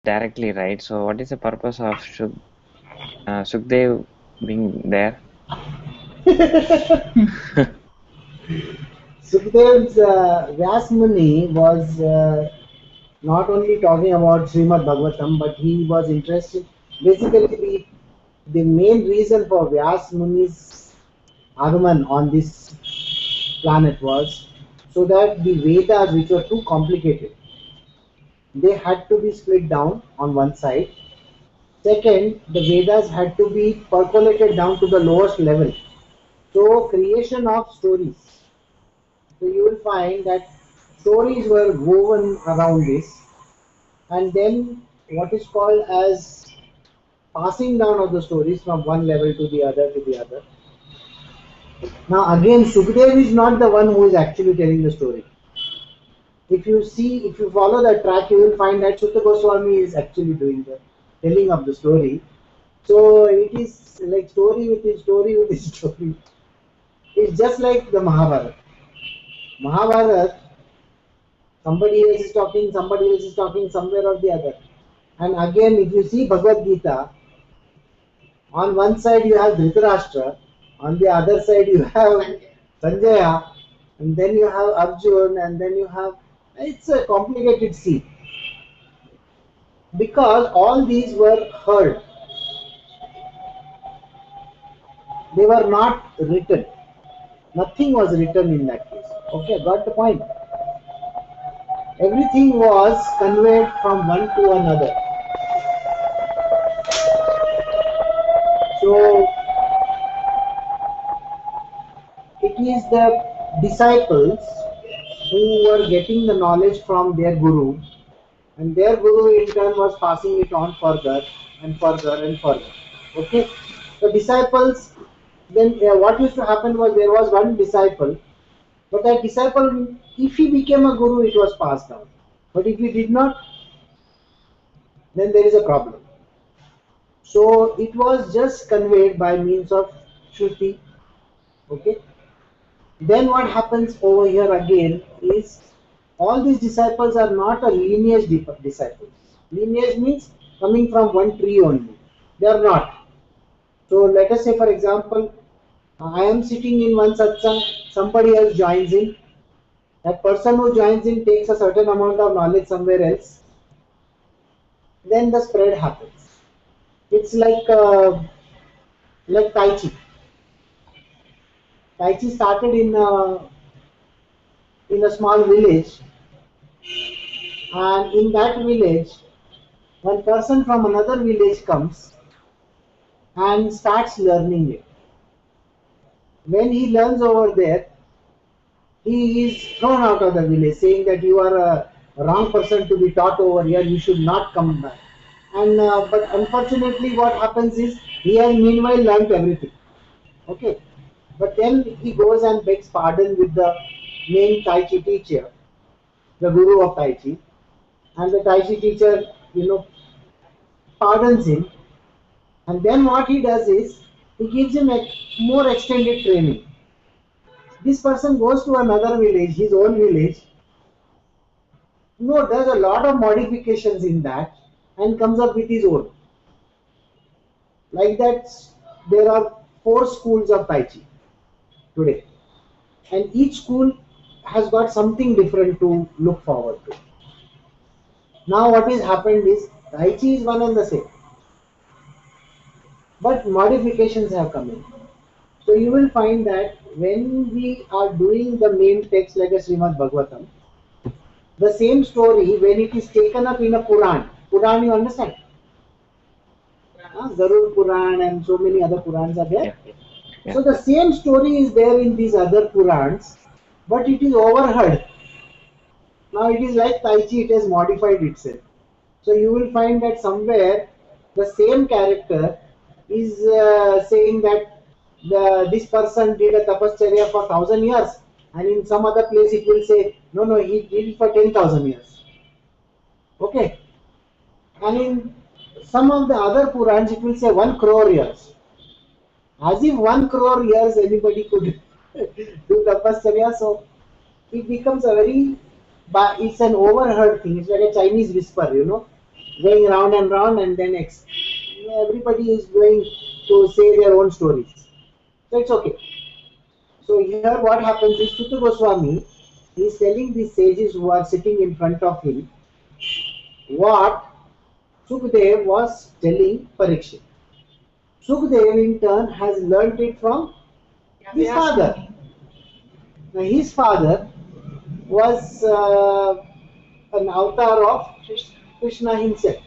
directly, right? So what is the purpose of Sukdev being there? Sukadev's Vyas Muni was not only talking about Srimad Bhagavatam, but he was interested. Basically, the main reason for Vyas Muni's Agaman on this planet was so that the Vedas, which were too complicated, they had to be split down on one side. Second, the Vedas had to be percolated down to the lowest level. So, creation of stories. So, you will find that stories were woven around this, and then what is called as passing down of the stories from one level to the other to the other. Now, again, Sukhdev is not the one who is actually telling the story. If you follow that track, you will find that Sutta Goswami is actually doing the telling of the story. So it is like story within story within story. It's just like the Mahabharata. Mahabharata, somebody else is talking somewhere or the other. And again, if you see Bhagavad Gita, on one side you have Dhritarashtra, on the other side you have Sanjaya, and then you have Arjun, and then you have. It's a complicated scene because all these were heard. They were not written. Nothing was written in that case. Okay, got the point. Everything was conveyed from one to another. So it is the disciples who were getting the knowledge from their guru, and their guru in turn was passing it on further and further and further. Okay, the disciples. Then what used to happen was there was one disciple, but that disciple, if he became a guru, it was passed down. But if he did not, then there is a problem. So it was just conveyed by means of Shruti. Okay. Then what happens over here again is all these disciples are not a lineage disciples. Lineage means coming from one tree only. They are not. So let us say, for example, I am sitting in one satsang, somebody else joins in. That person who joins in takes a certain amount of knowledge somewhere else. Then the spread happens. It's like Tai Chi. Tai Chi started in a small village, and in that village, one person from another village comes and starts learning it. When he learns over there, he is thrown out of the village, saying that you are a wrong person to be taught over here. You should not come back. And but unfortunately, what happens is he has meanwhile learnt everything. Okay, but then he goes and begs pardon with the main Tai Chi teacher, the guru of Tai Chi, and the Tai Chi teacher, pardons him. And then what he does is he gives him a more extended training. This person goes to another village, his own village, does a lot of modifications in that and comes up with his own. Like that, there are 4 schools of Tai Chi today, and each school has got something different to look forward to. Now what has happened is Tai Chi is one and the same, but modifications have come in. So you will find that when we are doing the main text like a Srimad Bhagavatam, the same story, when it is taken up in a Puran, you understand? Garud Puran and so many other Purans are there. Yeah. So the same story is there in these other Purans, but it is overheard. Now it is like Tai Chi, it has modified itself. So you will find that somewhere the same character is saying that this person did a tapascharya for 1,000 years, and in some other place it will say, no, he did it for 10,000 years. Okay. And in some of the other Purans it will say 1 crore years. As if 1 crore years anybody could do tapascharya. So it becomes it's an overheard thing. It's like a Chinese whisper, going round and round, and then everybody is going to say their own stories. So it's okay. So here what happens is Sutta Goswami is telling the sages who are sitting in front of him what Sukdev was telling Parikshit. Sukdev in turn has learnt it from his father. Now his father was an avatar of Krishna himself.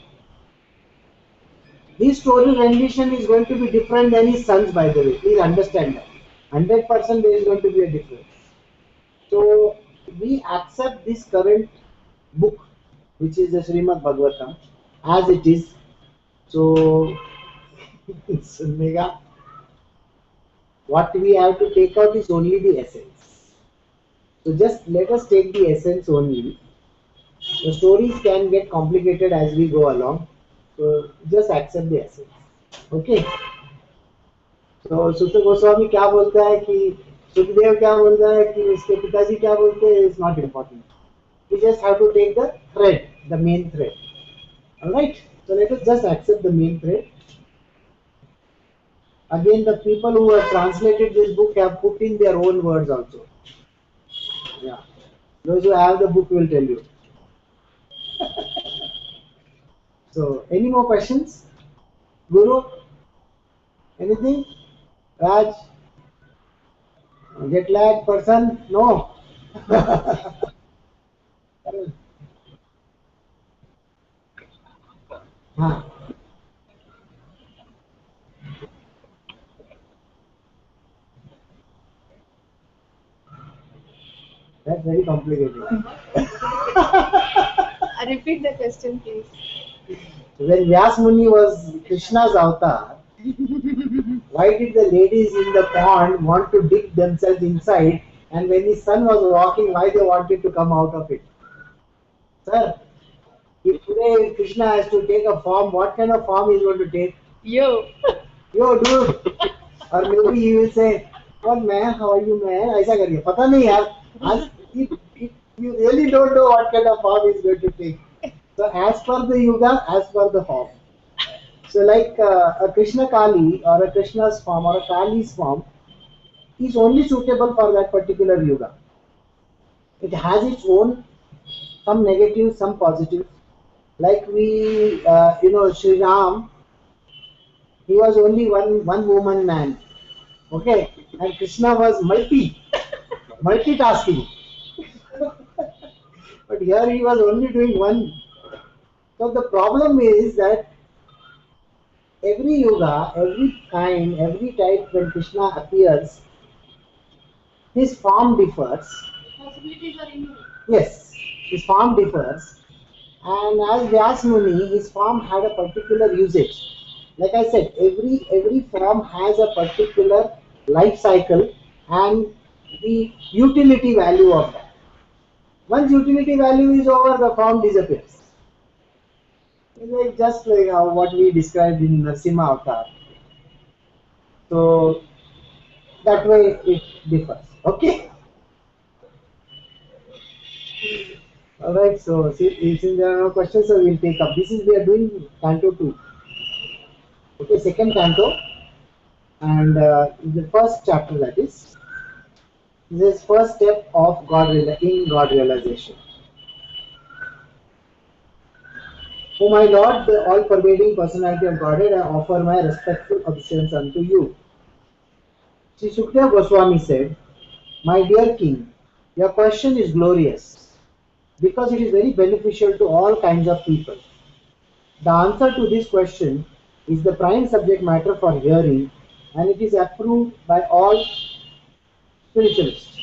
His story rendition is going to be different than his son's, by the way. Please understand that. 100% there is going to be a difference. So we accept this current book, which is the Srimad Bhagavatam, as it is. So it's mega. What we have to take out is only the essence. So just let us take the essence only. The stories can get complicated as we go along. So just accept the essence. Okay. So Sutta Goswami क्या बोलता है कि सुखदेव क्या बोलता है कि उसके पिताजी क्या बोलते हैं, it's not important. We just have to take the thread, the main thread. Alright? So let us just accept the main thread. Again, the people who have translated this book have put in their own words also. Yeah. Those who have the book will tell you. So, any more questions? Guru? Anything? Raj? Jet lag person? No? Huh. That's very complicated. Repeat the question, please. When Vyas Muni was Krishna's avatar, why did the ladies in the pond want to dig themselves inside, and when his son was walking, why they wanted to come out of it? Sir, if today Krishna has to take a form, what kind of form he is going to take? Yo. Yo, dude. Or maybe he will say, "What man? How are you, man?" ऐसा करिए. पता नहीं यार. If you really don't know what kind of form he is going to take. So as per the yuga, as per the form. So like a Krishna Kali or a Krishna's form or a Kali's form is only suitable for that particular yuga. It has its own, some negative, some positive. Like we, Sri Ram, he was only one woman man. Okay, and Krishna was multitasking. But here he was only doing one. So the problem is that every yuga, every kind, every type when Krishna appears, his form differs. Possibilities are infinite. Yes, his form differs. And as Vyas Muni, his form had a particular usage. Like I said, every form has a particular life cycle and the utility value of that. Once utility value is over, the form disappears. It's like just like what we described in Narasimha Avatar. So that way it differs. Okay. Alright, so since there are no questions, so we'll take up. We are doing Canto 2. Okay, second Canto, and the first chapter, that is, this first step of in God realization. O my Lord, the all-pervading personality of Godhead, I offer my respectful obeisance unto you. Sri Sukdev Goswami said, "My dear king, your question is glorious, because it is very beneficial to all kinds of people. The answer to this question is the prime subject matter for hearing, and it is approved by all spiritualists."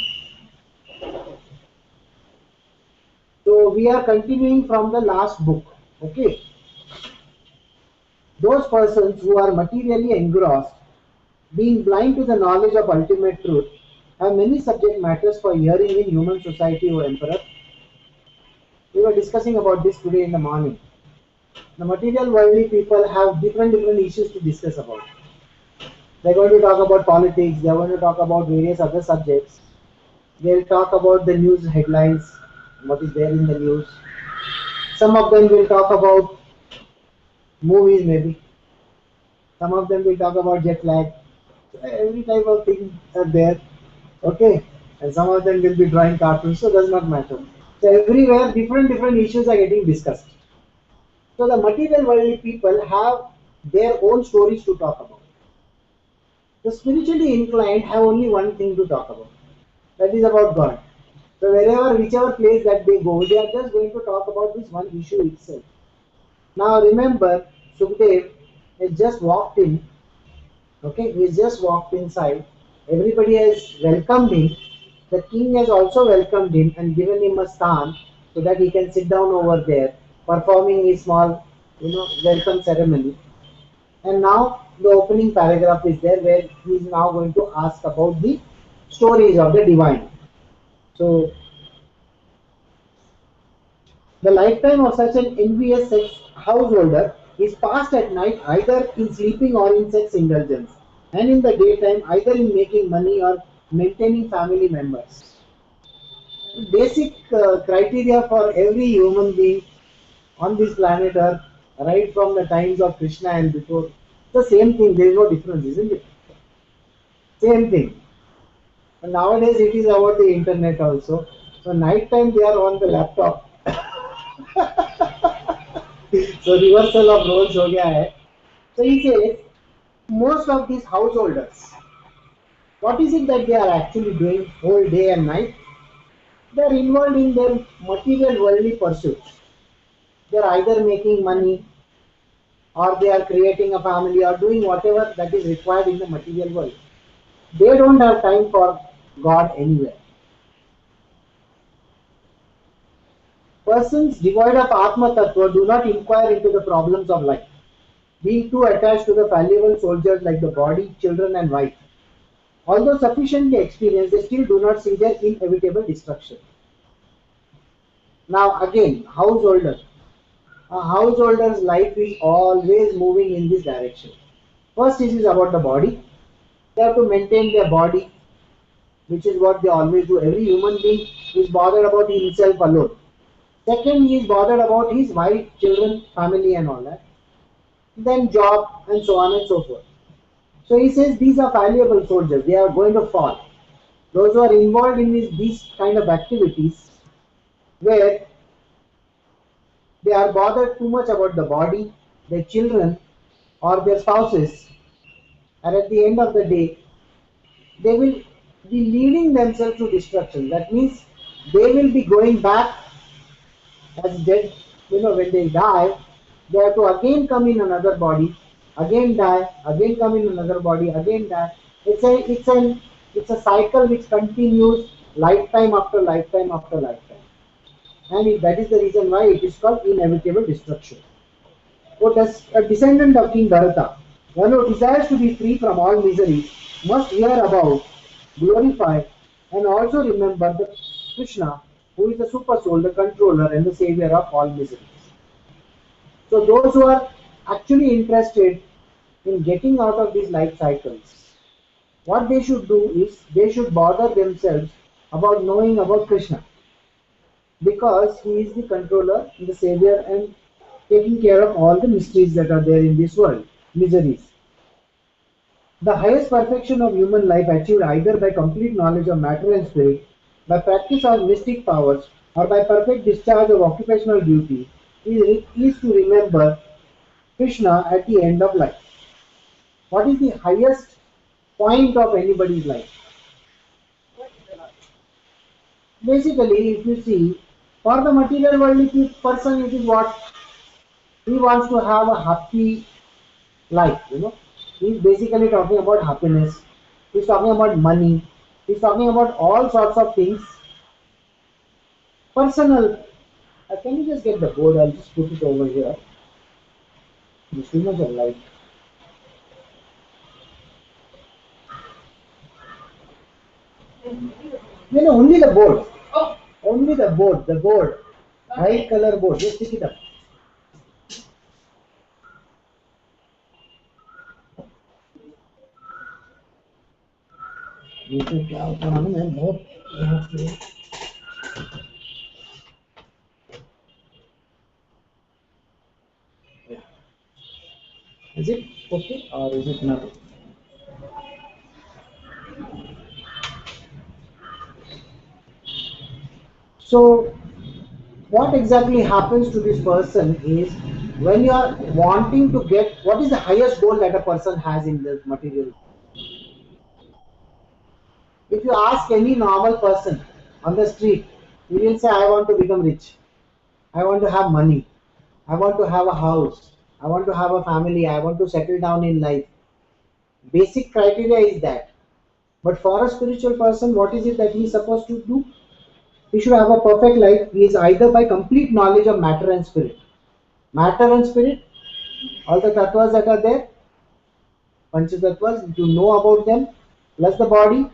So we are continuing from the last book. Okay. Those persons who are materially engrossed, being blind to the knowledge of ultimate truth, have many subject matters for hearing in human society, O Emperor. We were discussing about this today in the morning. The material worldly people have different issues to discuss about. They're going to talk about politics, they're going to talk about various other subjects. They'll talk about the news headlines, what is there in the news. Some of them will talk about movies maybe. Some of them will talk about jet lag. Every type of thing are there. Okay, and some of them will be drawing cartoons, so does not matter. So everywhere, different issues are getting discussed. So the material worldly people have their own stories to talk about. The spiritually inclined have only one thing to talk about. That is about God. So wherever, whichever place that they go, they are just going to talk about this one issue itself. Now remember, Sukhdev has just walked in. Okay, he has just walked inside. Everybody has welcomed him. The king has also welcomed him and given him a stand so that he can sit down over there, performing his small, welcome ceremony. And now the opening paragraph is there where he is now going to ask about the stories of the divine. So the lifetime of such an envious sex householder is passed at night either in sleeping or in sex indulgence, and in the daytime either in making money or maintaining family members. Basic criteria for every human being on this planet Earth, right from the times of Krishna and before, the same thing. There is no difference, isn't it? Same thing. And nowadays it is about the internet also. So night time they are on the laptop. So reversal of roles हो गया है. So he says most of these householders, what is it that they are actually doing whole day and night? They are involved in their material worldly pursuits. They are either making money or they are creating a family or doing whatever that is required in the material world. They don't have time for God anywhere. Persons devoid of Atma Tattva do not inquire into the problems of life, being too attached to the fallible soldiers like the body, children, and wife. Although sufficiently experienced, they still do not see their inevitable destruction. Now, again, householder. A householder's life is always moving in this direction. First, it is about the body. They have to maintain their body, which is what they always do. Every human being is bothered about himself alone. Second, he is bothered about his wife, children, family, and all that. Then job, and so on and so forth. So he says these are valuable soldiers. They are going to fall. Those who are involved in these kind of activities, where they are bothered too much about the body, their children, or their spouses, and at the end of the day, they will be leading themselves to destruction. That means they will be going back as dead. When they die, they have to again come in another body, again die, again come in another body, again die. It's a cycle which continues lifetime after lifetime after lifetime. And that is the reason why it is called inevitable destruction. So, as a descendant of King Bharata, one who desires to be free from all miseries must hear about, glorify, and also remember the Krishna, who is the super soul, the controller, and the savior of all miseries. So, those who are actually interested in getting out of these life cycles, what they should do is they should bother themselves about knowing about Krishna, because he is the controller, the savior, and taking care of all the mysteries that are there in this world, miseries. The highest perfection of human life achieved either by complete knowledge of matter and spirit, by practice of mystic powers, or by perfect discharge of occupational duty is to remember Krishna at the end of life. What is the highest point of anybody's life? Basically, if you see, for the material worldly person, it is what he wants to have a happy life. He's basically talking about happiness. He's talking about money. He's talking about all sorts of things. Personal. Can you just get the board? I'll just put it over here. There's too much of light. No, only the board. Oh. Only the board. The board. Okay. White color board. Just stick it up. क्या होता है मैं बहुत Is it okay or is it not? So what exactly happens to this person is when you are wanting to get what is the highest goal that a person has in the material. If you ask any normal person on the street, he will say, I want to become rich, I want to have money, I want to have a house, I want to have a family, I want to settle down in life. Basic criteria is that. But for a spiritual person, what is it that he is supposed to do? He should have a perfect life. He is either by complete knowledge of matter and spirit. Matter and spirit, all the tattvas that are there, panchatattvas, you know about them, plus the body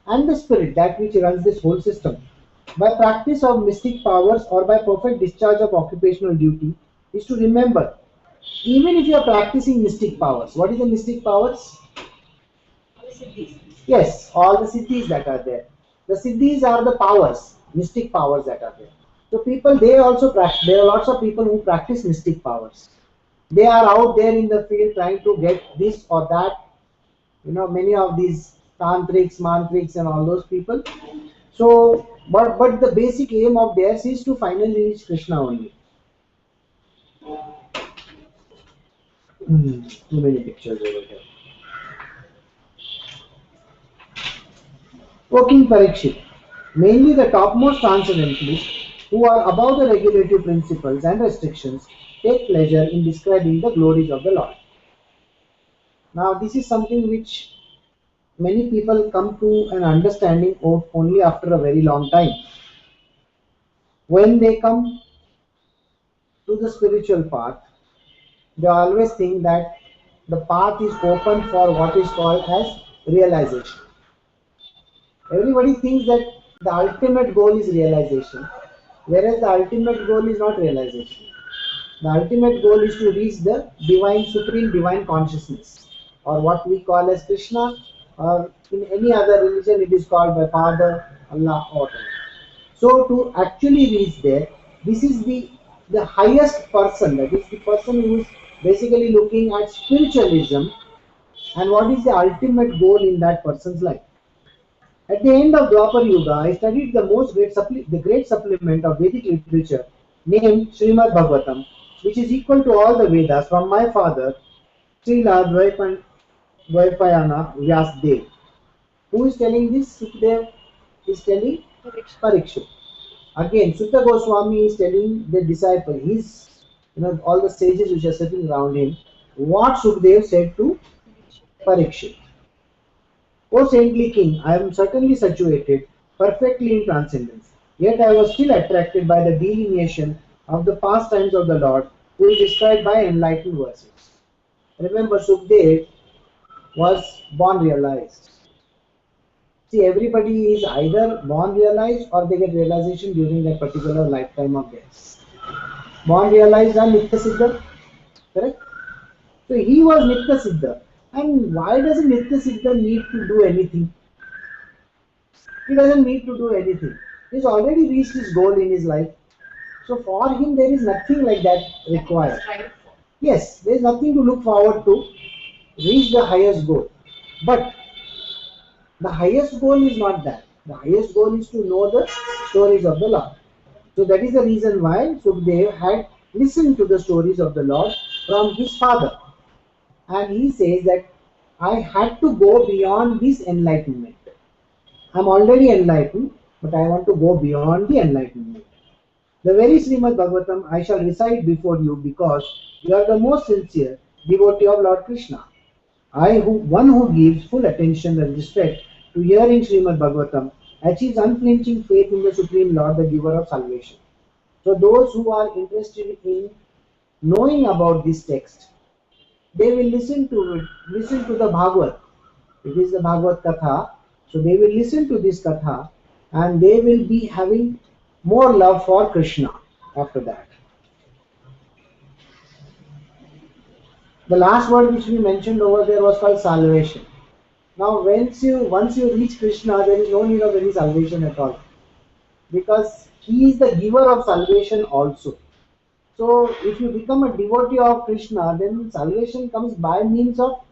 and the spirit, that which runs this whole system. By practice of mystic powers or by perfect discharge of occupational duty, is to remember, even if you are practicing mystic powers, what is the mystic powers? Yes, all the siddhis that are there. The siddhis are the powers, mystic powers that are there. So people, they also practice, there are lots of people who practice mystic powers. They are out there in the field trying to get this or that. You know, many of these tantrics, mantrics and all those people. So, but the basic aim of theirs is to finally reach Krishna only. Too many pictures over here. O King Parikshit, mainly the topmost transcendentalists who are above the regulative principles and restrictions take pleasure in describing the glories of the Lord. Now, this is something which many people come to an understanding of only after a very long time. When they come to the spiritual path, they always think that the path is open for what is called as realization. Everybody thinks that the ultimate goal is realization, whereas the ultimate goal is not realization. The ultimate goal is to reach the divine, supreme divine consciousness, or what we call as Krishna, or in any other religion it is called by Father, Allah, or whatever. So to actually reach there, this is the highest person, that is the person who is basically looking at spiritualism and what is the ultimate goal in that person's life. At the end of Dwapar Yuga, I studied the great supplement of Vedic literature named Srimad Bhagavatam, which is equal to all the Vedas from my father, Srila Dvaipayana Vyasdev. Who is telling this? Sukdev is telling Parikshit. Again, Sutta Goswami is telling the disciple, all the sages which are sitting around him, what Sukdev said to Parikshit. O saintly king, I am certainly situated perfectly in transcendence, yet I was still attracted by the delineation of the pastimes of the Lord, who is described by enlightened verses. Remember, Sukdev was born realized. See, everybody is either born realized or they get realization during that particular lifetime of theirs. Born realized are Nitya Siddha, correct? So he was Nitya Siddha. And why does a Nitya Siddha need to do anything? He doesn't need to do anything. He's already reached his goal in his life. So for him there is nothing like that required. Yes, there is nothing to look forward to reach the highest goal. But the highest goal is not that. The highest goal is to know the stories of the Lord. So that is the reason why Sukdev had listened to the stories of the Lord from his father. And he says that I had to go beyond this enlightenment. I'm already enlightened, but I want to go beyond the enlightenment. The very Srimad Bhagavatam I shall recite before you because you are the most sincere devotee of Lord Krishna. One who gives full attention and respect to hearing Srimad Bhagavatam achieves unflinching faith in the Supreme Lord, the giver of salvation. So those who are interested in knowing about this text, they will listen to the Bhagavad. It is the Bhagavad Katha. So they will listen to this Katha and they will be having more love for Krishna after that. The last word which we mentioned over there was called salvation. Now once you reach Krishna, there is no need of any salvation at all. Because he is the giver of salvation also. So if you become a devotee of Krishna, then salvation comes by means of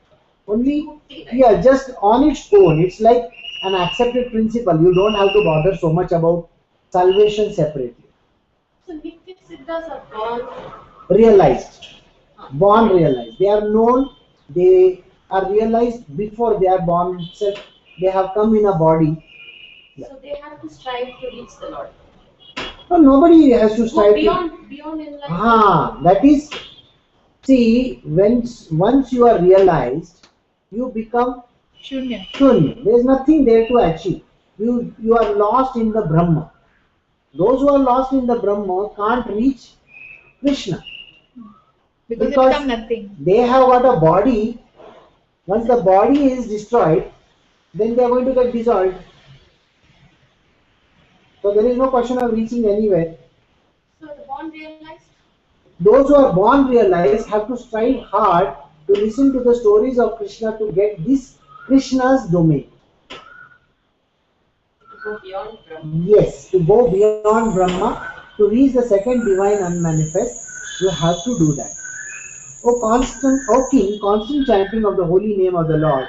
only, yeah, just on its own. It's like an accepted principle. You don't have to bother so much about salvation separately. So Nitya Siddhas are born. Realized, born realized. They are known, they are realized before they are born itself. They have come in a body. Yeah. So they have to strive to reach the Lord. So nobody has to Go strive to. beyond enlightenment. That is, see, once you are realized, you become Shunya. Shunya. There is nothing there to achieve. You are lost in the Brahma. Those who are lost in the Brahma can't reach Krishna. Because Because it become nothing. they have got a body. Once the body is destroyed, then they are going to get dissolved. So there is no question of reaching anywhere. So the born realized. Those who are born realized have to strive hard to listen to the stories of Krishna to get this Krishna's domain. To go beyond Brahma. Yes, to go beyond Brahma, to reach the second divine unmanifest, you have to do that. O King, constant chanting of the holy name of the Lord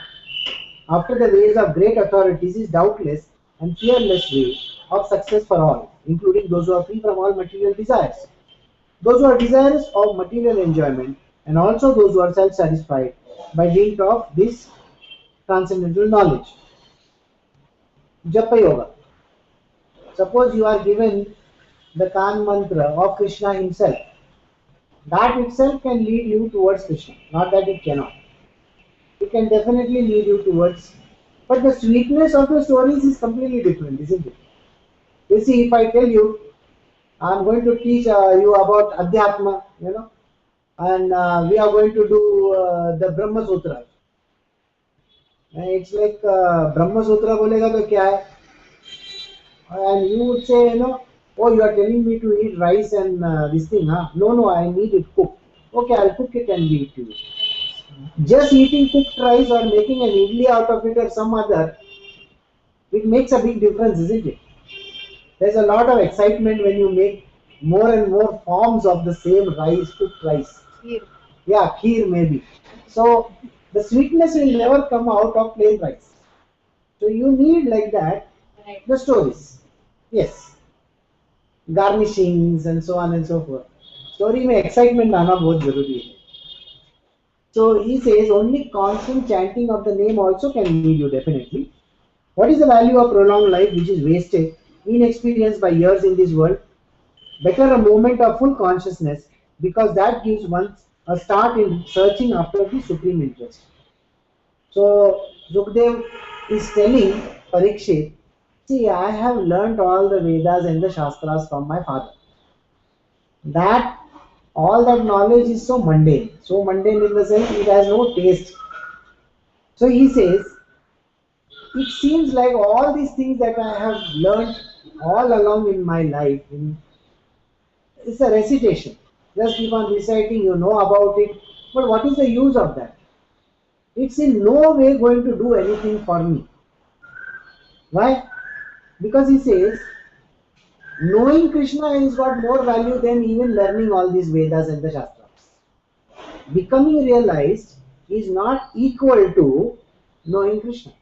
after the ways of great authorities is doubtless and fearless way of success for all, including those who are free from all material desires. Those who are desirous of material enjoyment and also those who are self-satisfied by dint of this transcendental knowledge. Japa Yoga. Suppose you are given the Kan mantra of Krishna himself. That itself can lead you towards Krishna. Not that it cannot. It can definitely lead you towards. But the sweetness of the stories is completely different, isn't it? You see, if I tell you, I'm going to teach you about Adhyatma, and we are going to do the Brahma Sutra. It's like Brahma Sutra बोलेगा तो क्या है? And you would say, oh, you are telling me to eat rice and this thing, huh? No, I need it cooked. Okay, I'll cook it and give it to you. Just eating cooked rice or making an idli out of it or some other, it makes a big difference, isn't it? There's a lot of excitement when you make more and more forms of the same rice, cooked rice. Kheer. Yeah, kheer maybe. So the sweetness will never come out of plain rice. So you need like that Right. the stories. Yes. Garnishings and so on and so forth. Story में excitement आना बहुत जरूरी है. So he says only constant chanting of the name also can lead you definitely. What is the value of prolonged life which is wasted, inexperienced by years in this world? Better a moment of full consciousness because that gives one a start in searching after the supreme interest. So Sukdev is telling Parikshit, see, I have learnt all the Vedas and the Shastras from my father. That all that knowledge is so mundane in the sense it has no taste. So he says, it seems like all these things that I have learnt all along in my life, it's a recitation. Just keep on reciting, you know about it, but what is the use of that? It's in no way going to do anything for me. Why? Because he says, knowing Krishna has got more value than even learning all these Vedas and the Shastras. Becoming realized is not equal to knowing Krishna.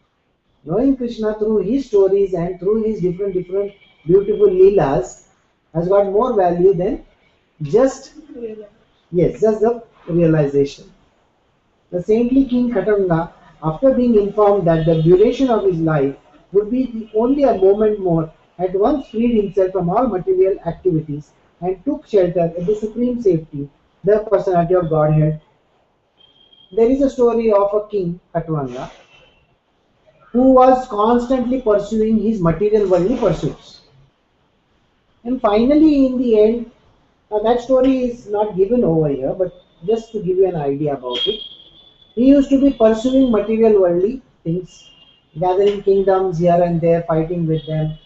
Knowing Krishna through his stories and through his different beautiful leelas has got more value than just the realization. The saintly King Katanga, after being informed that the duration of his life would be only a moment more, at once freed himself from all material activities and took shelter in the supreme safety, the personality of Godhead. There is a story of a king, Katwanga, who was constantly pursuing his material worldly pursuits. And finally, in the end, that story is not given over here, but just to give you an idea about it, he used to be pursuing material worldly things, gathering kingdoms here and there, fighting with them.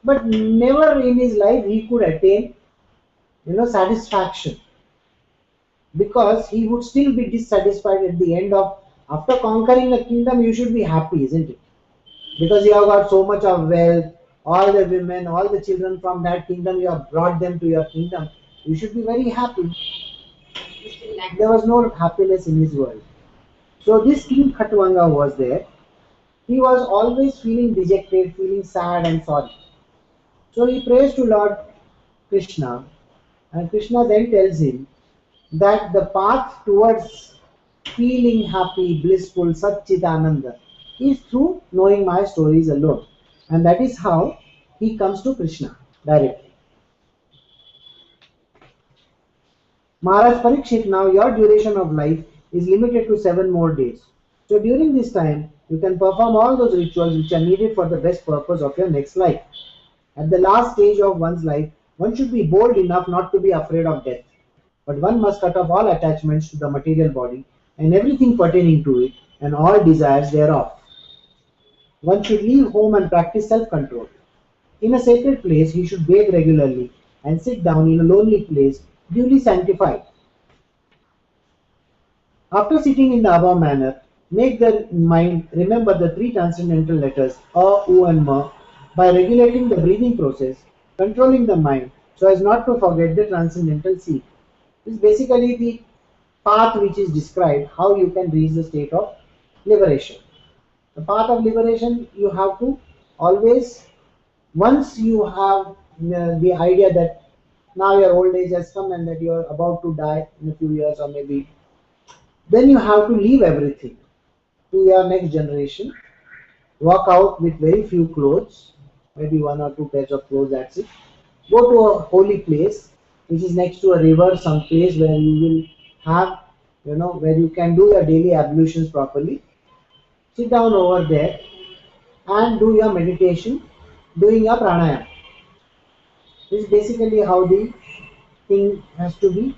But never in his life he could attain, satisfaction. Because he would still be dissatisfied at the end of, after conquering a kingdom, you should be happy, isn't it? Because you have got so much of wealth, all the women, all the children from that kingdom, you have brought them to your kingdom. You should be very happy. He's still lack. There was no happiness in his world. So this King Khatwanga was there. He was always feeling dejected, feeling sad and sorry. So he prays to Lord Krishna, and Krishna then tells him that the path towards feeling happy, blissful, Satchitananda is through knowing my stories alone. And that is how he comes to Krishna directly. Maharaj Parikshit, now your duration of life is limited to 7 more days. So during this time, you can perform all those rituals which are needed for the best purpose of your next life. At the last stage of one's life, one should be bold enough not to be afraid of death. But one must cut off all attachments to the material body and everything pertaining to it and all desires thereof. One should leave home and practice self-control. In a sacred place, he should bathe regularly and sit down in a lonely place, duly sanctified. After sitting in the above manner, make the mind remember the 3 transcendental letters A, U and Ma by regulating the breathing process, controlling the mind so as not to forget the transcendental seed. This is basically the path which is described how you can reach the state of liberation. The path of liberation, you have to always, once you have the idea that now your old age has come and that you are about to die in a few years or maybe, then you have to leave everything to your next generation. Walk out with very few clothes, maybe 1 or 2 pairs of clothes, that's it. Go to a holy place which is next to a river, some place where you will have, where you can do your daily ablutions properly. Sit down over there and do your meditation, doing your pranayama. This is basically how the thing has to be.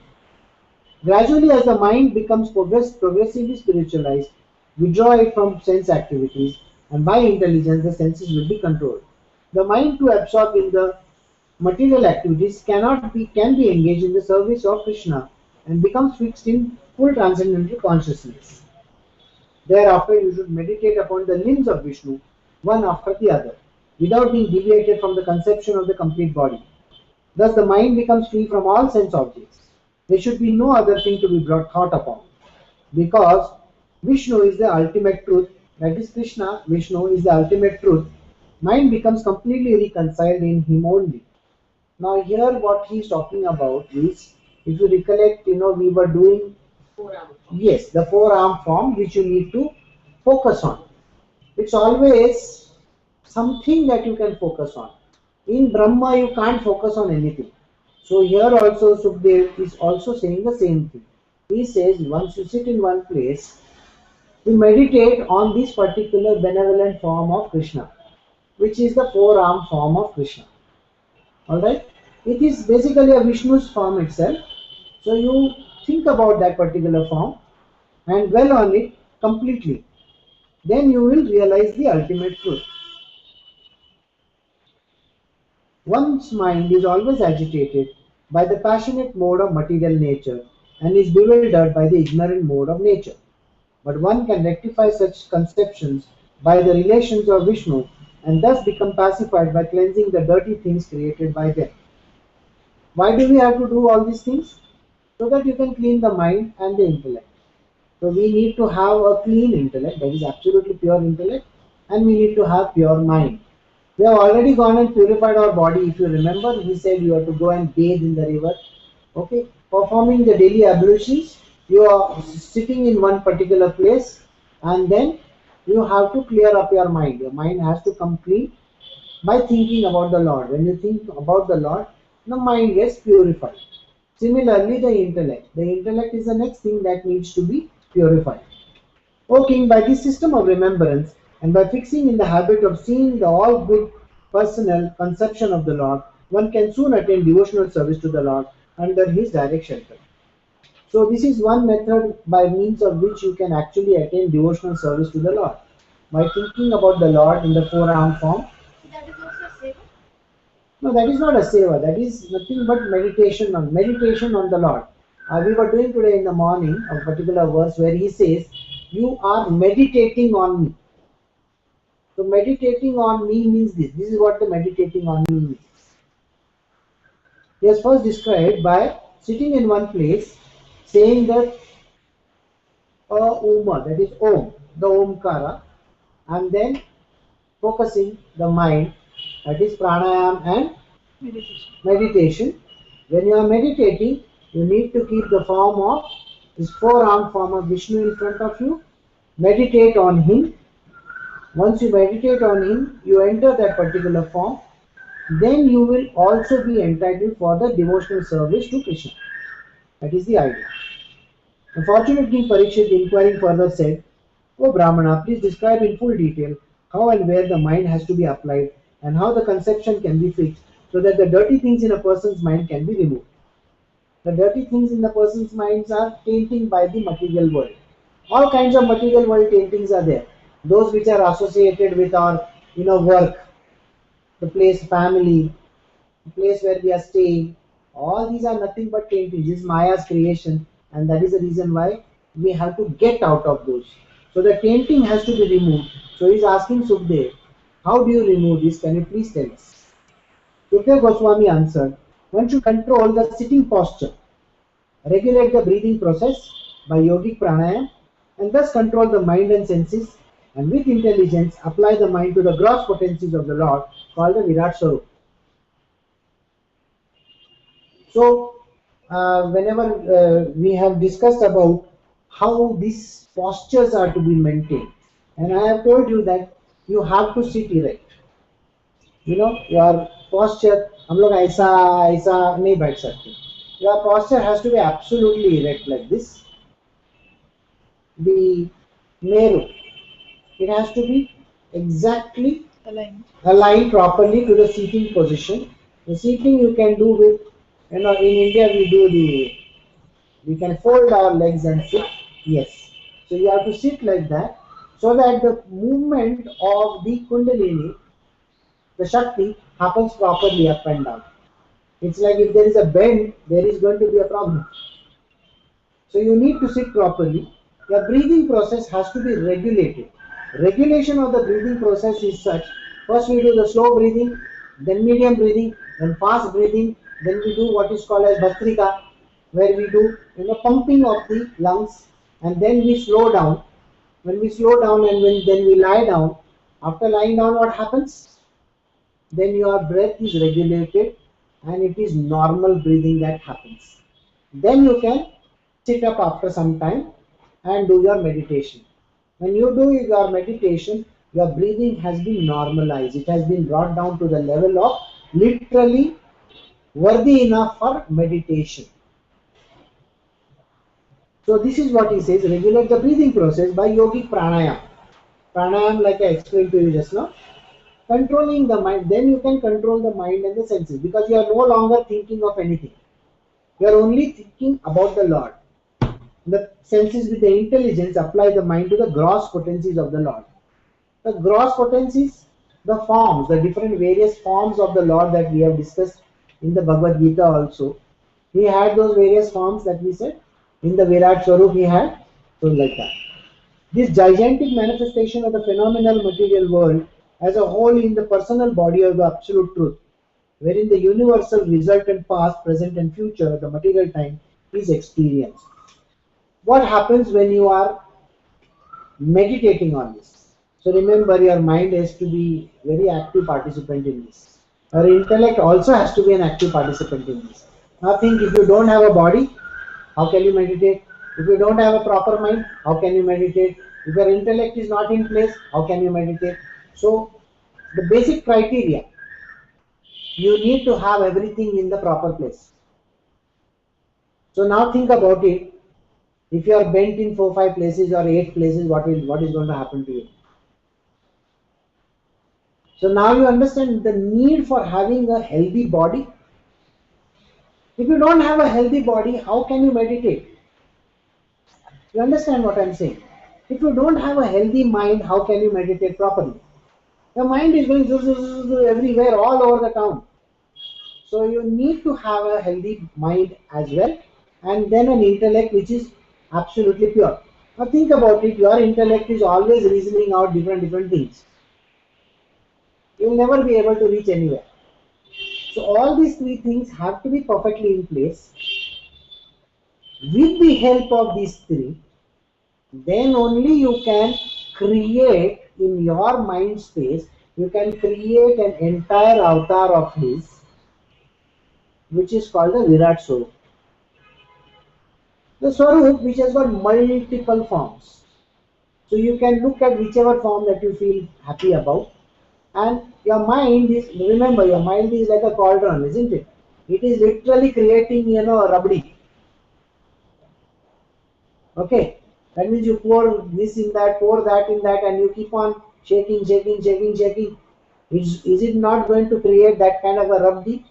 Gradually, as the mind becomes progressively spiritualized, withdraw it from sense activities, and by intelligence, the senses will be controlled. The mind, to absorb in the material activities, can be engaged in the service of Krishna and becomes fixed in full transcendental consciousness. Thereafter, you should meditate upon the limbs of Vishnu, one after the other, without being deviated from the conception of the complete body. Thus, the mind becomes free from all sense objects. There should be no other thing to be thought upon, because Vishnu is the ultimate truth, that is Krishna, Vishnu is the ultimate truth. Mind becomes completely reconciled in him only. Now here what he is talking about is, if you recollect, we were doing, Forearm. yes, the forearm form which you need to focus on. It's always something that you can focus on. In Brahma you can't focus on anything. So here also Sukhdev is also saying the same thing. He says once you sit in one place, you meditate on this particular benevolent form of Krishna, which is the forearm form of Krishna. Alright? It is basically a Vishnu's form itself. So you think about that particular form and dwell on it completely. Then you will realize the ultimate truth. One's mind is always agitated by the passionate mode of material nature and is bewildered by the ignorant mode of nature. But one can rectify such conceptions by the relations of Vishnu and thus become pacified by cleansing the dirty things created by them. Why do we have to do all these things? So that you can clean the mind and the intellect. So we need to have a clean intellect, that is absolutely pure intellect, and we need to have pure mind. We have already gone and purified our body. If you remember, we said you have to go and bathe in the river. Okay, performing the daily ablutions, you are sitting in one particular place, and then you have to clear up your mind. Your mind has to come clean by thinking about the Lord. When you think about the Lord, the mind gets purified. Similarly, the intellect. The intellect is the next thing that needs to be purified. O King, by this system of remembrance and by fixing in the habit of seeing the all good personal conception of the Lord, one can soon attain devotional service to the Lord under his direct shelter. So this is one method by means of which you can actually attain devotional service to the Lord. By thinking about the Lord in the forearm form. That is also seva? No, that is not a seva. That is nothing but meditation on the Lord. We were doing today in the morning a particular verse where he says, "You are meditating on me." So meditating on me means this. This is what the meditating on me means. is first described by sitting in one place, saying that Uma, that is Om, the Omkara, and then focusing the mind, that is pranayam and meditation. When you are meditating, you need to keep the form of this forearm form of Vishnu in front of you. Meditate on him. Once you meditate on him, you enter that particular form. Then you will also be entitled for the devotional service to Krishna. That is the idea. The fortunate King Parikshit, inquiring further, said, "O Brahmana, please describe in full detail how and where the mind has to be applied and how the conception can be fixed so that the dirty things in a person's mind can be removed." The dirty things in the person's minds are tainting by the material world. All kinds of material world taintings are there. Those which are associated with our work, the place, family, the place where we are staying. All these are nothing but taintings. This is Maya's creation, and that is the reason why we have to get out of those. So the tainting has to be removed. So he is asking Sukdev, how do you remove this? Can you please tell us? Sukdev Goswami answered, one should control the sitting posture, regulate the breathing process by yogic pranayam, and thus control the mind and senses, and with intelligence apply the mind to the gross potencies of the Lord called the Virat Swarup. So, whenever we have discussed about how these postures are to be maintained, and I have told you that you have to sit erect. Your posture, हम लोग ऐसा ऐसा नहीं बैठ सकते. Your posture has to be absolutely erect like this. The Meru, it has to be exactly aligned properly to the seating position. The seating you can do with, in India we can fold our legs and sit. Yes. So you have to sit like that so that the movement of the Kundalini, the Shakti, happens properly up and down. It's like if there is a bend, there is going to be a problem. So you need to sit properly. Your breathing process has to be regulated. Regulation of the breathing process is such: first we do the slow breathing, then medium breathing, then fast breathing, then we do what is called as Bhastrika, where we do pumping of the lungs, and then we slow down. When we slow down and then we lie down, after lying down what happens? Then your breath is regulated and it is normal breathing that happens. Then you can sit up after some time and do your meditation. When you do your meditation, your breathing has been normalized. It has been brought down to the level of literally worthy enough for meditation. So this is what he says: regulate the breathing process by yogic pranayam. Pranayam, like I explained to you just now, controlling the mind. Then you can control the mind and the senses, because you are no longer thinking of anything. You are only thinking about the Lord. The senses with the intelligence apply the mind to the gross potencies of the Lord. The gross potencies, the forms, the different various forms of the Lord that we have discussed in the Bhagavad Gita also. He had those various forms that we said. In the Virat Swarup he had, so like that. This gigantic manifestation of the phenomenal material world as a whole in the personal body of the Absolute Truth, wherein the universal resultant past, present and future, the material time, is experienced. What happens when you are meditating on this? So remember, your mind has to be very active participant in this. Your intellect also has to be an active participant in this. Now think, if you don't have a body, how can you meditate? If you don't have a proper mind, how can you meditate? If your intellect is not in place, how can you meditate? So the basic criteria, you need to have everything in the proper place. So now think about it. If you are bent in 4-5 places or 8 places, what is going to happen to you? So now you understand the need for having a healthy body. If you don't have a healthy body, how can you meditate? You understand what I am saying? If you don't have a healthy mind, how can you meditate properly? Your mind is going everywhere, all over the town. So you need to have a healthy mind as well, and then an intellect which is absolutely pure. Now think about it, your intellect is always reasoning out different things. You will never be able to reach anywhere. So all these three things have to be perfectly in place. With the help of these three, then only you can create in your mind space, you can create an entire avatar of his, which is called the Virat Swarup. The Swarup which has got multiple forms. So you can look at whichever form that you feel happy about. And your mind is, remember, your mind is like a cauldron, isn't it? It is literally creating, a rabdi. Okay, that means you pour this in that, pour that in that, and you keep on shaking, shaking, shaking, shaking. Is it not going to create that kind of a rabdi?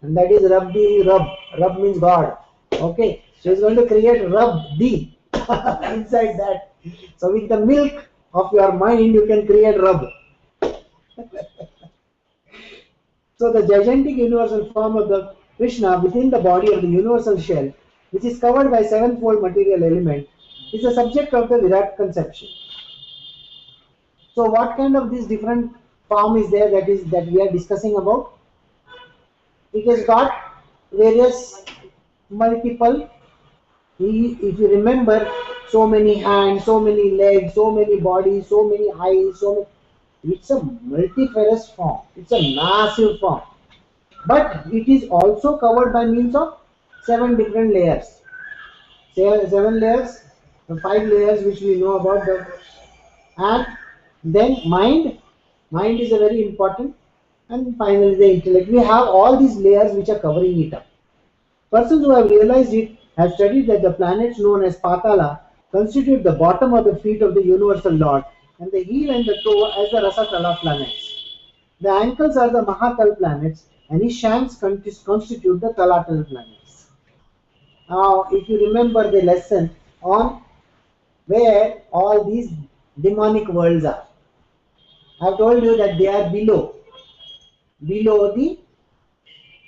And that is rabdi, rub. Rub means God. Okay, so it's going to create rabdi inside that. So with the milk of your mind, you can create rub. So the gigantic universal form of the Krishna within the body of the universal shell, which is covered by sevenfold material element, is the subject of the Virat conception. So what kind of this different form is there that we are discussing about? It has got various multiple. If you remember, so many hands, so many legs, so many bodies, so many eyes, it's a multifarious form. It's a massive form. But it is also covered by means of 7 different layers. 7 layers, 5 layers which we know about. And then mind is a very important. And finally the intellect. We have all these layers which are covering it up. Persons who have realized it have studied that the planets known as Patala constitute the bottom of the feet of the universal Lord and the heel and the toe as the Rasatala planets. The ankles are the Mahatal planets and his shanks constitute the Talatal planets. Now, if you remember the lesson on where all these demonic worlds are, I have told you that they are below the,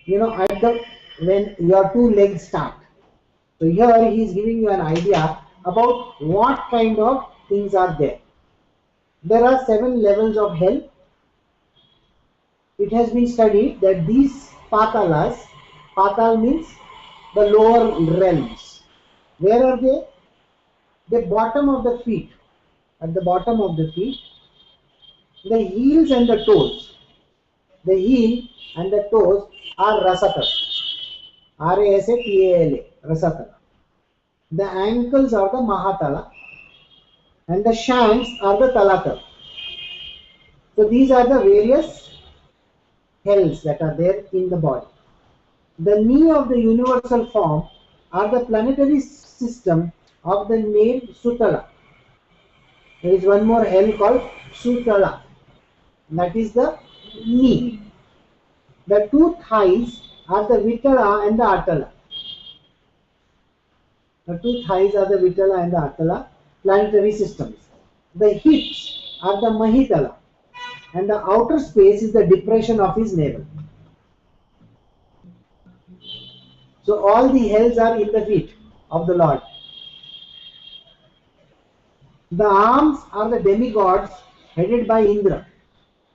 at the, when your 2 legs start. So here he is giving you an idea about what kind of things are there. There are 7 levels of hell. It has been studied that these patalas, patal means the lower realms. Where are they? The bottom of the feet. At the bottom of the feet, the heels and the toes. The heel and the toes are Rasatala. Rasatala, Rasatala. The ankles are the Mahatala and the shanks are the Talatala. So these are the various hells that are there in the body. The knee of the universal form are the planetary system of the name Sutala. There is one more hell called Sutala. That is the knee. The 2 thighs are the Vitala and the Atala. The 2 thighs are the Vitala and the Atala planetary systems. The hips are the Mahitala and the outer space is the depression of his navel. So all the hells are in the feet of the Lord. The arms are the demigods headed by Indra.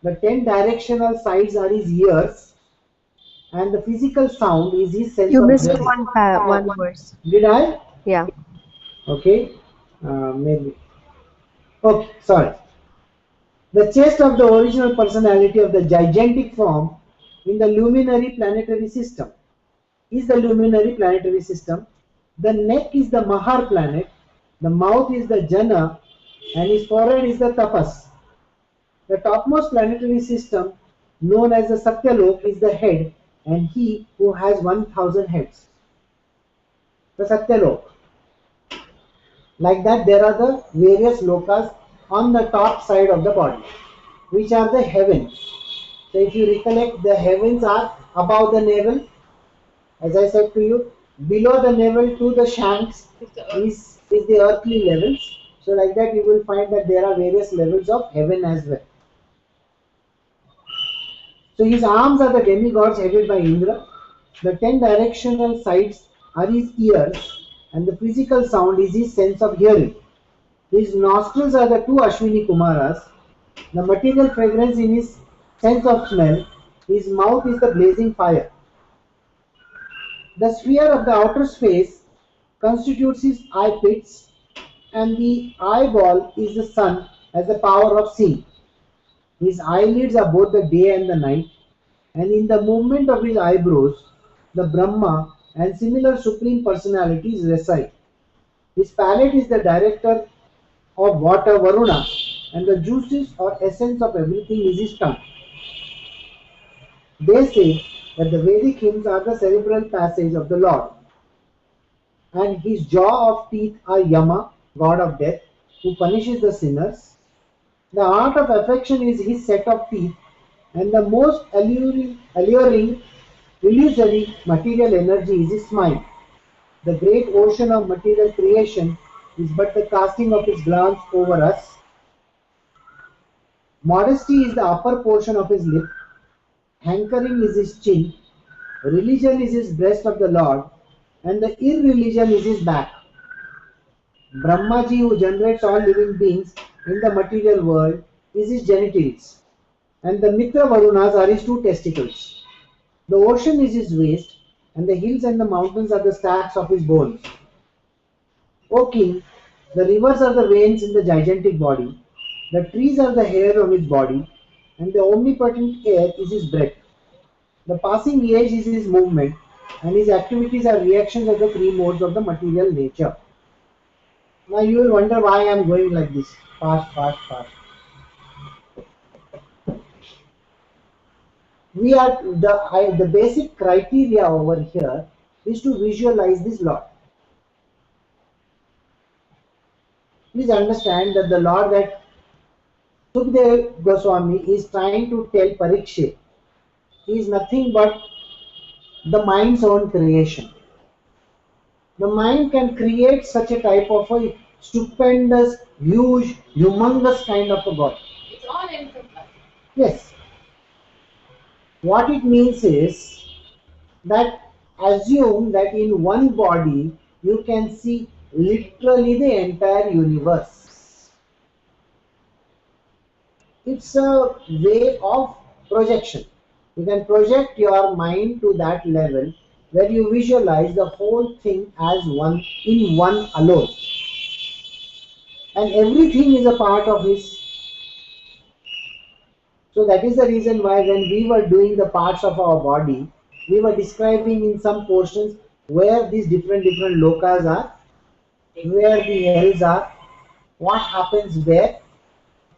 The 10 directional sides are his ears and the physical sound is his sense You of missed hearing. one verse. Did I? Yeah. Okay. Maybe. Okay, sorry. The chest of the original personality of the gigantic form in the luminary planetary system is the luminary planetary system. The neck is the Mahar planet, the mouth is the Jana, and his forehead is the Tapas. The topmost planetary system, known as the Satyalok, is the head, and he who has 1,000 heads. The Satyalok. Like that, there are the various lokas on the top side of the body, which are the heavens. So if you recollect, the heavens are above the navel. As I said to you, below the navel to the shanks is the earthly levels. So like that you will find that there are various levels of heaven as well. So his arms are the demigods headed by Indra. The 10 directional sides are his ears and the physical sound is his sense of hearing. His nostrils are the 2 Ashwini Kumaras. The material fragrance in his sense of smell His mouth is the blazing fire. The sphere of the outer space constitutes his eye pits, and the eyeball is the sun as the power of seeing. His eyelids are both the day and the night, and in the movement of his eyebrows, the Brahma and similar supreme personalities reside. His palate is the director of water Varuna, and the juices or essence of everything is his tongue. They say that the Vedic hymns are the cerebral passage of the Lord, and his jaw of teeth are Yama, god of death, who punishes the sinners. The art of affection is his set of teeth, and the most alluring, illusory material energy is his smile. The great ocean of material creation is but the casting of his glance over us. Modesty is the upper portion of his lip, hankering is his chin, religion is his breast of the Lord, and the irreligion is his back. Brahmaji, who generates all living beings in the material world, is his genitals, and the Mitra Varunas are his two testicles. The ocean is his waist, and the hills and the mountains are the stacks of his bones. O king, the rivers are the veins in the gigantic body, the trees are the hair of his body, and the omnipotent air is his breath. The passing age is his movement, and his activities are reactions of the three modes of the material nature. Now you will wonder why I am going like this, fast, fast, fast. The basic criteria over here is to visualize this Lord. Please understand that the Lord that Sukdev Goswami is trying to tell Parikshit is nothing but the mind's own creation. The mind can create such a type of a stupendous, huge, humongous kind of a God. It's all encompassing. Yes. What it means is that assume that in one body you can see literally the entire universe. It's a way of projection. You can project your mind to that level where you visualize the whole thing as one, in one alone. And everything is a part of his. So that is the reason why when we were doing the parts of our body, we were describing in some portions where these different lokas are, where the hells are, what happens where,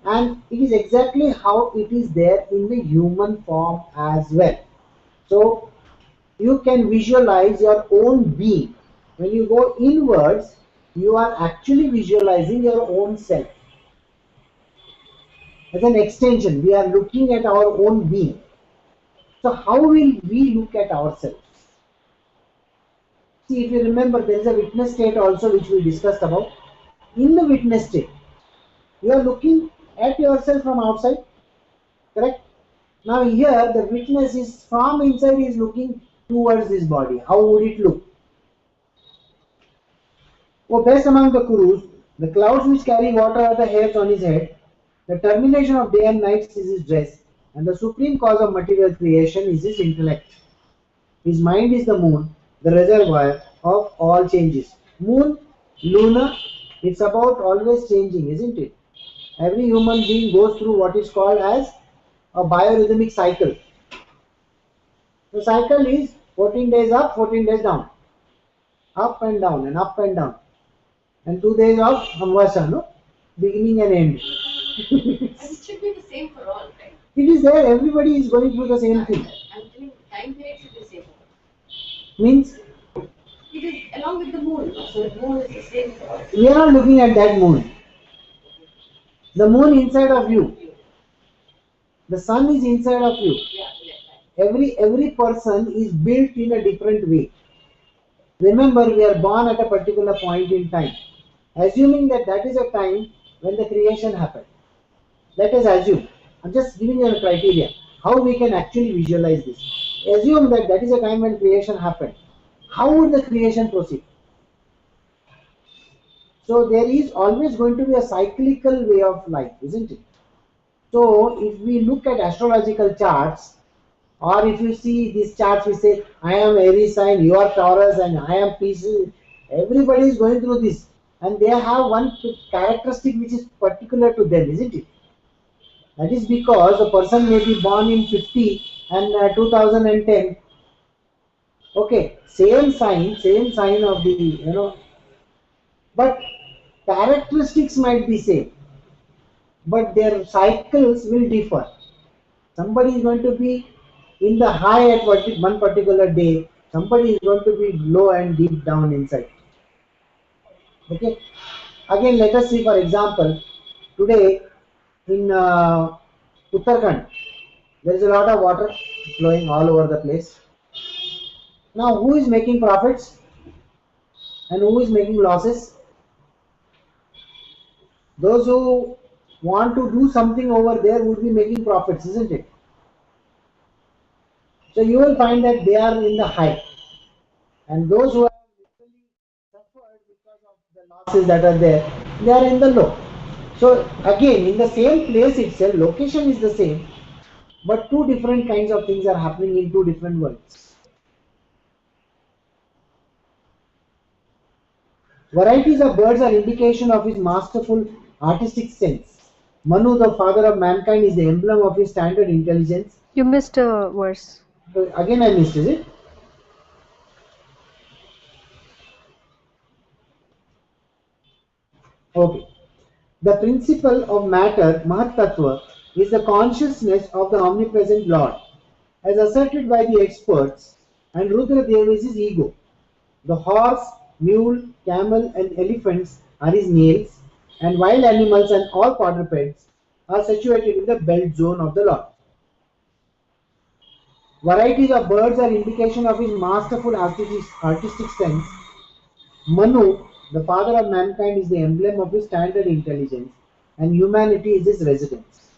and it is exactly how it is there in the human form as well. So you can visualize your own being. When you go inwards, you are actually visualizing your own self. As an extension, we are looking at our own being. So how will we look at ourselves? See, if you remember, there is a witness state also which we discussed about. In the witness state, you are looking at yourself from outside, correct? Now here, the witness is from inside, is looking towards this body. How would it look? Oh, best among the Kurus, the clouds which carry water are the hairs on his head. The termination of day and night is his dress, and the supreme cause of material creation is his intellect. His mind is the moon, the reservoir of all changes. Moon, lunar, it's about always changing, isn't it? Every human being goes through what is called as a biorhythmic cycle. The cycle is 14 days up, 14 days down. Up and down and up and down. And 2 days of Amvasa, no? Beginning and end. And it should be the same for all, right? It is there, everybody is going through the same thing. I'm telling time period should be the same. Means It is along with the moon. So the moon is the same for all. we are not looking at that moon. The moon inside of you. The sun is inside of you. Yeah. Every person is built in a different way. Remember, we are born at a particular point in time. Assuming that that is a time when the creation happened. Let us assume. I'm just giving you a criteria. How we can actually visualize this. Assume that that is a time when creation happened. How would the creation proceed? So there is always going to be a cyclical way of life, isn't it? So if we look at astrological charts, Or if you see these charts, we say, I am Aries sign, you are Taurus, and I am Pisces. Everybody is going through this. And they have one characteristic which is particular to them, isn't it? That is because a person may be born in 50 and 2010. Okay, same sign of the, but characteristics might be same, but their cycles will differ. Somebody is going to be in the high at one particular day. Somebody is going to be low and deep down inside. Okay. Again, let us see, for example, today in Uttarakhand, there is a lot of water flowing all over the place. Now, who is making profits and who is making losses? Those who want to do something over there would be making profits, isn't it? So you will find that they are in the high, and those who have literally suffered because of the losses that are there, they are in the low. So again, in the same place itself, location is the same, but two different kinds of things are happening in two different worlds. Varieties of birds are indication of his masterful artistic sense. Manu, the father of mankind, is the emblem of his standard intelligence. You missed a verse. Again, I missed, is it? Okay. The principle of matter, Mahat Tattva, is the consciousness of the omnipresent Lord, as asserted by the experts, and Rudra Deva is his ego. The horse, mule, camel, and elephants are his nails, and wild animals and all quadrupeds are situated in the belt zone of the Lord. Varieties of birds are indication of his masterful artistic sense. Manu, the father of mankind, is the emblem of his standard intelligence, and humanity is his residence.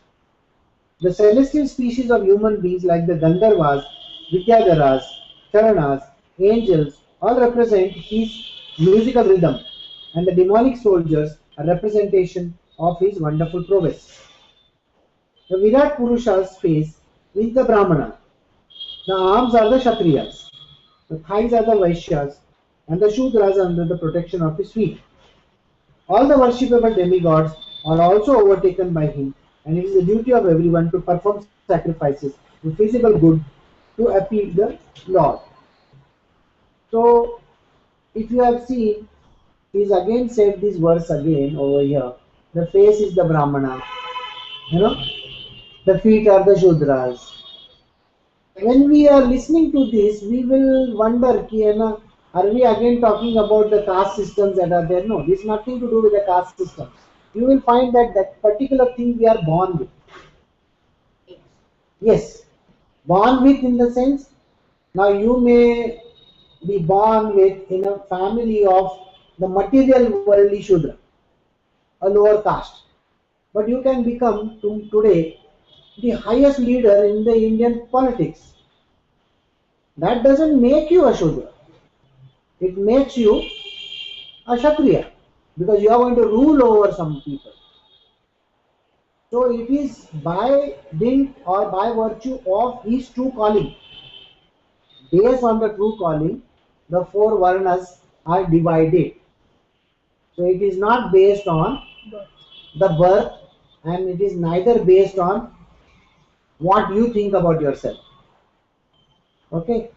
The celestial species of human beings like the Gandharvas, Vidyadharas, Charanas, angels all represent his musical rhythm, and the demonic soldiers are representation of his wonderful prowess. The Virat Purusha's face is the Brahmana. The arms are the Kshatriyas. The thighs are the Vaishyas, and the Shudras are under the protection of his feet. All the worshipable demigods are also overtaken by him, and it is the duty of everyone to perform sacrifices with physical good to appease the Lord. So, if you have seen, he is again said this verse again over here. The face is the Brahmana, the feet are the Shudras. When we are listening to this, we will wonder, are we again talking about the caste systems that are there? No, this is nothing to do with the caste system. You will find that that particular thing we are born with. Yes, born with in the sense, now you may be born with in a family of the material worldly Shudra, a lower caste. But you can become today the highest leader in the Indian politics. That doesn't make you a Shudra. It makes you a Kshatriya, because you are going to rule over some people. So it is by dint or by virtue of his true calling. Based on the true calling, the four varnas are divided. So it is not based on the birth, and it is neither based on what you think about yourself. Okay?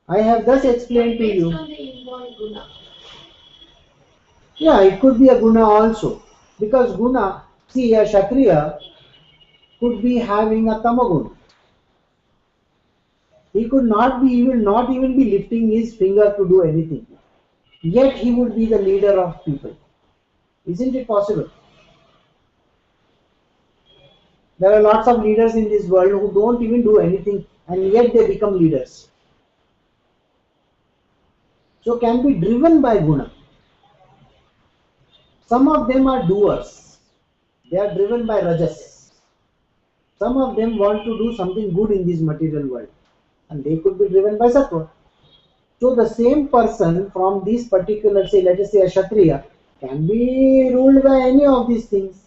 I have thus explained to you. Based on the inborn guna. Yeah, it could be a guna also. Because guna, see, a Kshatriya could be having a tamagun. He will not even be lifting his finger to do anything. Yet he would be the leader of people. Isn't it possible? There are lots of leaders in this world who don't even do anything, and yet they become leaders. So can be driven by guna. Some of them are doers. They are driven by rajas. Some of them want to do something good in this material world, and they could be driven by sattva. So the same person from this particular, say, let us say a Kshatriya, can be ruled by any of these things,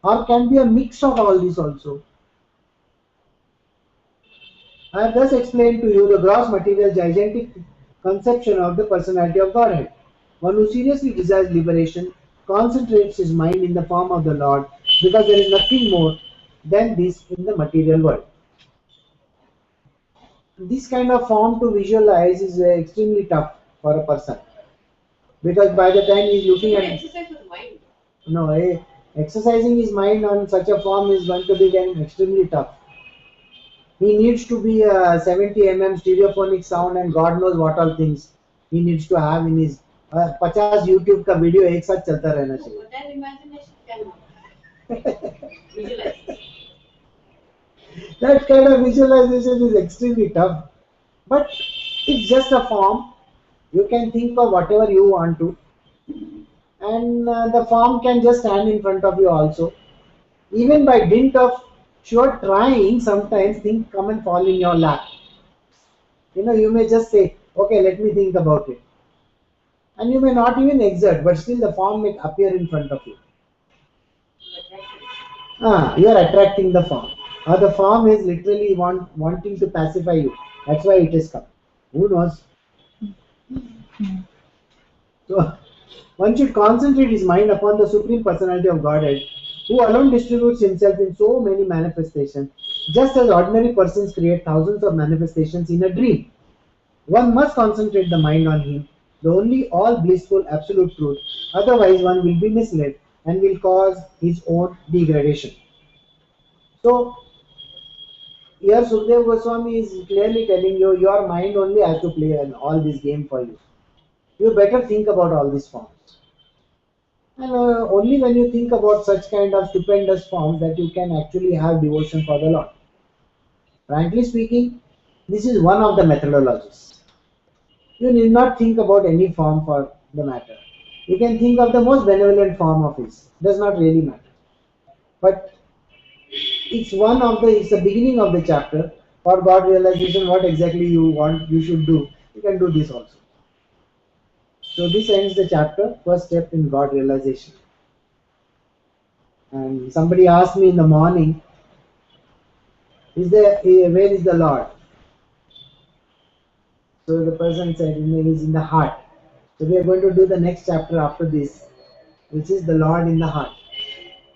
or can be a mix of all these also. I have thus explained to you the gross material gigantic conception of the personality of Godhead. One who seriously desires liberation concentrates his mind in the form of the Lord because there is nothing more than this in the material world. This kind of form to visualize is extremely tough for a person because by the time he is looking at exercise for the mind. no, exercising his mind on such a form is going to be extremely tough. He needs to be a 70 stereophonic sound and God knows what all things he needs to have in his 50 YouTube का video एक साथ चलता रहना चाहिए. But that imagination cannot visualize. That kind of visualization is extremely tough. But it's just a form. You can think of whatever you want to. And the form can just stand in front of you also. Even by dint of sure trying, sometimes things come and fall in your lap. You may just say, okay, let me think about it. And you may not even exert, but still the form may appear in front of you. You are attracting the form. Or the form is literally wanting to pacify you. That's why it has come. Who knows? So, one should concentrate his mind upon the Supreme Personality of Godhead, who alone distributes himself in so many manifestations, just as ordinary persons create thousands of manifestations in a dream. One must concentrate the mind on him, the only all blissful absolute truth, otherwise one will be misled and will cause his own degradation. So, here Sukdev Goswami is clearly telling you, your mind only has to play all this game for you. You better think about all these forms. And only when you think about such kind of stupendous forms that you can actually have devotion for the Lord. Frankly speaking, this is one of the methodologies. You need not think about any form for the matter. You can think of the most benevolent form of his. Does not really matter. But it's the beginning of the chapter. For God realization, what exactly you want, you should do. You can do this also. So this ends the chapter, first step in God realization. And somebody asked me in the morning, where is the Lord? So the person said, he is in the heart. So we are going to do the next chapter after this, which is the Lord in the heart.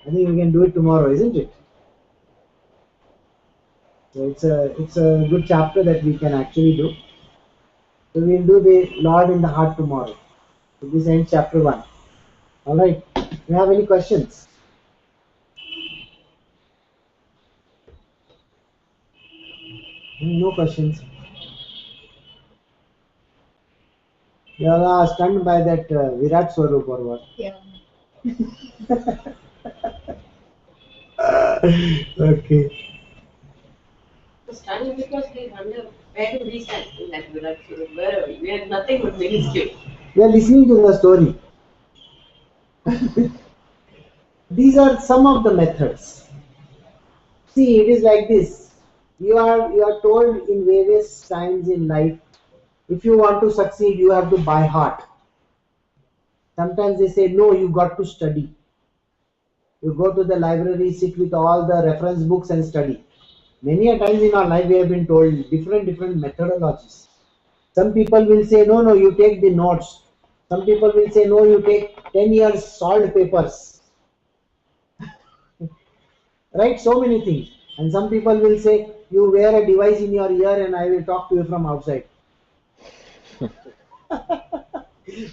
I think we can do it tomorrow, isn't it? So it's a good chapter that we can actually do. So we'll do the Lord in the heart tomorrow. So this ends chapter 1. Alright. Do you have any questions? No questions. You are stunned by that Virat Swarup or what? Yeah. Okay. Stunned because we wonder where do we stand in that Virat Swarup? Where are we? We are nothing but minuscule. We are listening to the story. These are some of the methods. See, it is like this. You are told in various times in life, if you want to succeed, you have to buy heart. Sometimes they say, no, you got to study. You go to the library, sit with all the reference books and study. Many a times in our life we have been told different methodologies. Some people will say, no, you take the notes. Some people will say, no, you take 10 years solved papers. Right? So many things. And some people will say, you wear a device in your ear and I will talk to you from outside.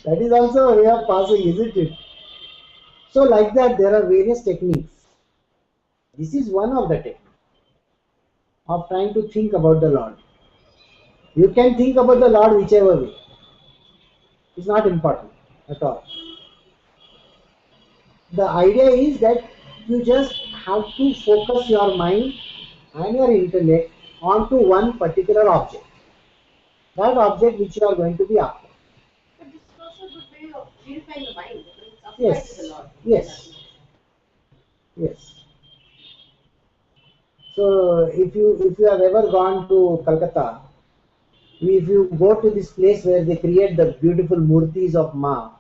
That is also a way of passing, isn't it? So like that, there are various techniques. This is one of the techniques of trying to think about the Lord. You can think about the Lord whichever way. It's not important at all. The idea is that you just have to focus your mind and your intellect onto one particular object. That object which you are going to be after. But this is also a good way of purifying the mind. It's applied Yes. to the Lord. Yes. So if you have ever gone to Calcutta, if you go to this place where they create the beautiful murtis of Ma,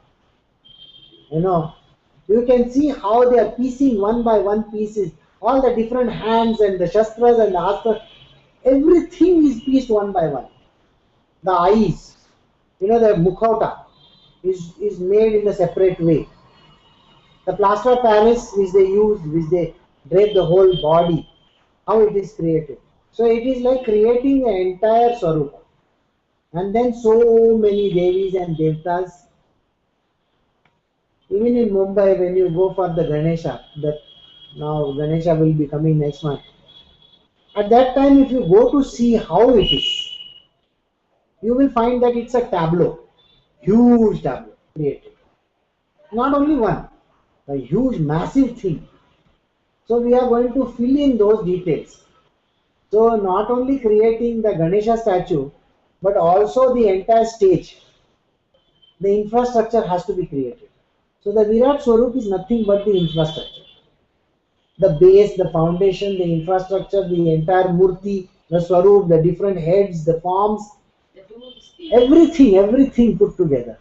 you can see how they are piecing one by one pieces, all the different hands and the shastras and the astras. everything is pieced one by one. The eyes, the mukhota is made in a separate way. The plaster of Paris which they use, which they drape the whole body, how it is created. So it is like creating the entire Swarupa. And then so many Devis and Devtas. Even in Mumbai, when you go for the Ganesha, that now Ganesha will be coming next month. At that time, if you go to see how it is, you will find that it's a tableau, huge tableau created. Not only one, a huge, massive thing. So we are going to fill in those details. So not only creating the Ganesha statue, but also the entire stage. The infrastructure has to be created. So the Virat Swarup is nothing but the infrastructure. The base, the foundation, the infrastructure, the entire murti, the Swarup, the different heads, the forms, everything put together.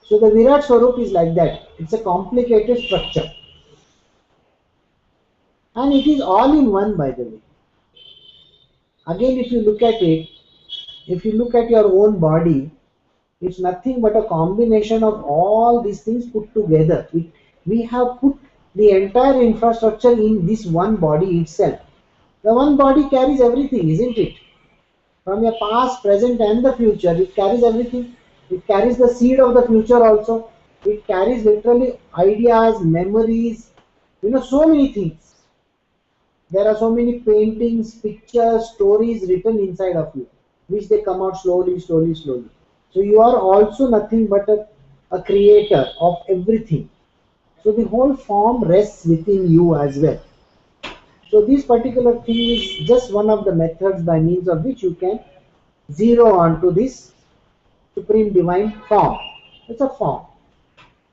So the Virat Swarup is like that. It's a complicated structure. And it is all in one, by the way. Again, if you look at it, if you look at your own body, it's nothing but a combination of all these things put together. We have put the entire infrastructure in this one body itself. The one body carries everything, isn't it? From your past, present and the future, it carries everything. It carries the seed of the future also. It carries literally ideas, memories, so many things. There are so many paintings, pictures, stories written inside of you, which they come out slowly. So you are also nothing but a creator of everything. So the whole form rests within you as well. So this particular thing is just one of the methods by means of which you can zero onto this supreme divine form. It's a form.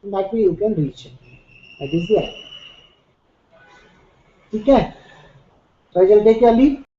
And that way you can reach it. That is the idea. Okay? So I shall take your leave.